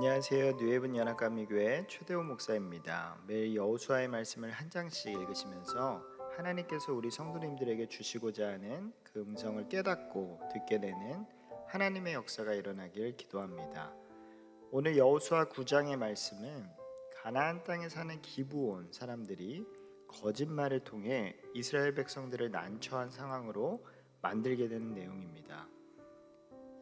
안녕하세요. 뉴헤븐 연합감리교회 최대호 목사입니다. 매일 여호수아의 말씀을 한 장씩 읽으시면서 하나님께서 우리 성도님들에게 주시고자 하는 그 음성을 깨닫고 듣게 되는 하나님의 역사가 일어나길 기도합니다. 오늘 여호수아 9장의 말씀은 가나안 땅에 사는 기브온 사람들이 거짓말을 통해 이스라엘 백성들을 난처한 상황으로 만들게 되는 내용입니다.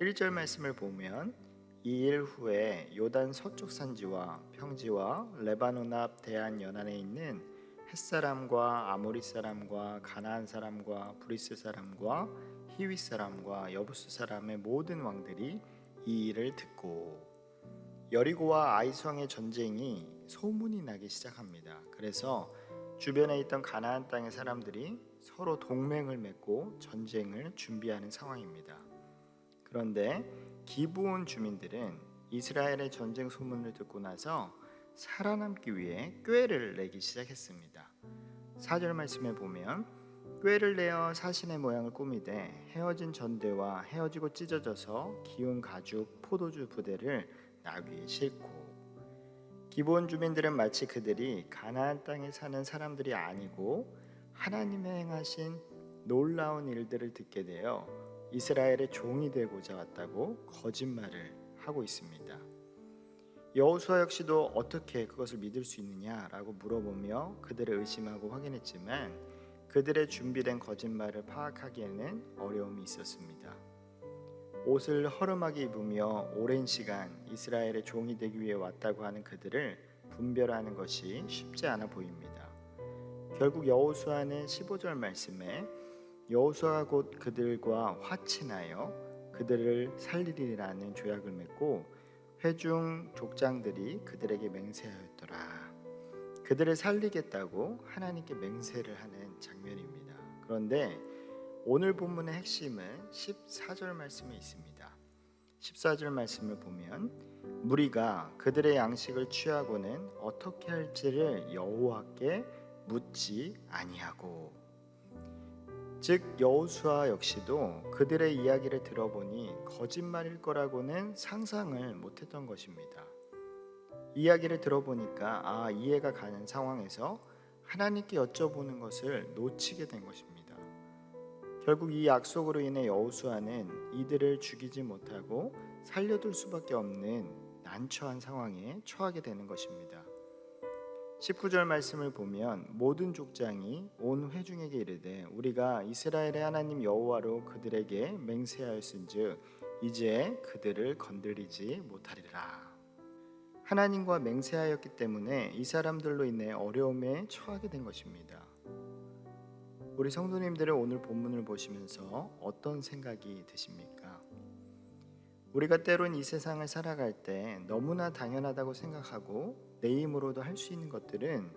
1절 말씀을 보면 이 일 후에 요단 서쪽 산지와 평지와 레바논 앞 대한 연안에 있는 햇사람과 아모리 사람과 가나안 사람과 브리스 사람과 히윗 사람과 여부스 사람의 모든 왕들이 이 일을 듣고 여리고와 아이성의 전쟁이 소문이 나기 시작합니다. 그래서 주변에 있던 가나안 땅의 사람들이 서로 동맹을 맺고 전쟁을 준비하는 상황입니다. 그런데 기브온 주민들은 이스라엘의 전쟁 소문을 듣고 나서 살아남기 위해 꾀를 내기 시작했습니다. 4절 말씀에 보면 꾀를 내어 사신의 모양을 꾸미되 헤어진 전대와 헤어지고 찢어져서 기운 가죽 포도주 부대를 나귀에 싣고 기브온 주민들은 마치 그들이 가나안 땅에 사는 사람들이 아니고 하나님의 행하신 놀라운 일들을 듣게 되어 이스라엘의 종이 되고자 왔다고 거짓말을 하고 있습니다. 여호수아 역시도 어떻게 그것을 믿을 수 있느냐라고 물어보며 그들을 의심하고 확인했지만 그들의 준비된 거짓말을 파악하기에는 어려움이 있었습니다. 옷을 허름하게 입으며 오랜 시간 이스라엘의 종이 되기 위해 왔다고 하는 그들을 분별하는 것이 쉽지 않아 보입니다. 결국 여호수아는 15절 말씀에 여호수아가 곧 그들과 화친하여 그들을 살리리라는 조약을 맺고 회중 족장들이 그들에게 맹세하였더라. 그들을 살리겠다고 하나님께 맹세를 하는 장면입니다. 그런데 오늘 본문의 핵심은 14절 말씀에 있습니다. 14절 말씀을 보면 무리가 그들의 양식을 취하고는 어떻게 할지를 여호와께 묻지 아니하고, 즉 여호수아 역시도 그들의 이야기를 들어보니 거짓말일 거라고는 상상을 못했던 것입니다. 이야기를 들어보니까 이해가 가는 상황에서 하나님께 여쭤보는 것을 놓치게 된 것입니다. 결국 이 약속으로 인해 여호수아는 이들을 죽이지 못하고 살려둘 수밖에 없는 난처한 상황에 처하게 되는 것입니다. 19절 말씀을 보면 모든 족장이 온 회중에게 이르되 우리가 이스라엘의 하나님 여호와로 그들에게 맹세하였은즉 이제 그들을 건드리지 못하리라. 하나님과 맹세하였기 때문에 이 사람들로 인해 어려움에 처하게 된 것입니다. 우리 성도님들은 오늘 본문을 보시면서 어떤 생각이 드십니까? 우리가 때론 이 세상을 살아갈 때 너무나 당연하다고 생각하고 내 힘으로도 할 수 있는 것들은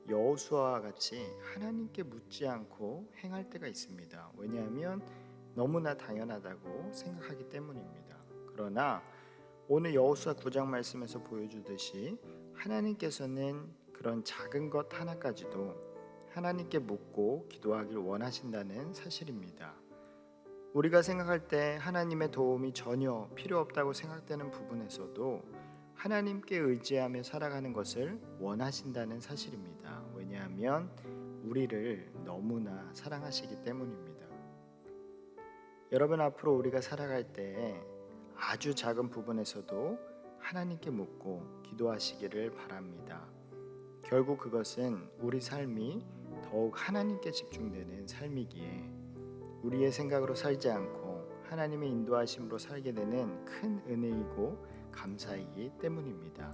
여호수아와 같이 하나님께 묻지 않고 행할 때가 있습니다. 왜냐하면 너무나 당연하다고 생각하기 때문입니다. 그러나 오늘 여호수아 9장 말씀에서 보여주듯이 하나님께서는 그런 작은 것 하나까지도 하나님께 묻고 기도하길 원하신다는 사실입니다. 우리가 생각할 때 하나님의 도움이 전혀 필요 없다고 생각되는 부분에서도 하나님께 의지하며 살아가는 것을 원하신다는 사실입니다. 왜냐하면 우리를 너무나 사랑하시기 때문입니다. 여러분, 앞으로 우리가 살아갈 때 아주 작은 부분에서도 하나님께 묻고 기도하시기를 바랍니다. 결국 그것은 우리 삶이 더욱 하나님께 집중되는 삶이기에 우리의 생각으로 살지 않고 하나님의 인도하심으로 살게 되는 큰 은혜이고 감사이기 때문입니다.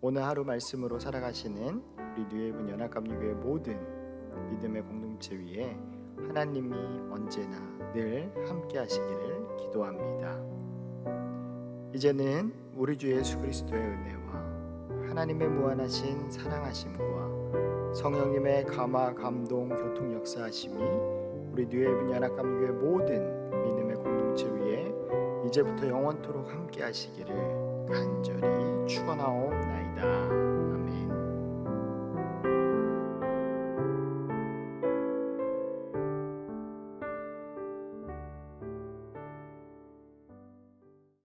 오늘 하루 말씀으로 살아가시는 우리 뉴헤븐 연합감리교회 모든 믿음의 공동체 위에 하나님이 언제나 늘 함께 하시기를 기도합니다. 이제는 우리 주 예수 그리스도의 은혜와 하나님의 무한하신 사랑하심과 성령님의 감화 감동 교통 역사하심이 우리 뉴헤븐 연합감리교회 모든 믿음의 공동체 위에 이제부터 영원토록 함께 하시기를 간절히 축원하옵나이다.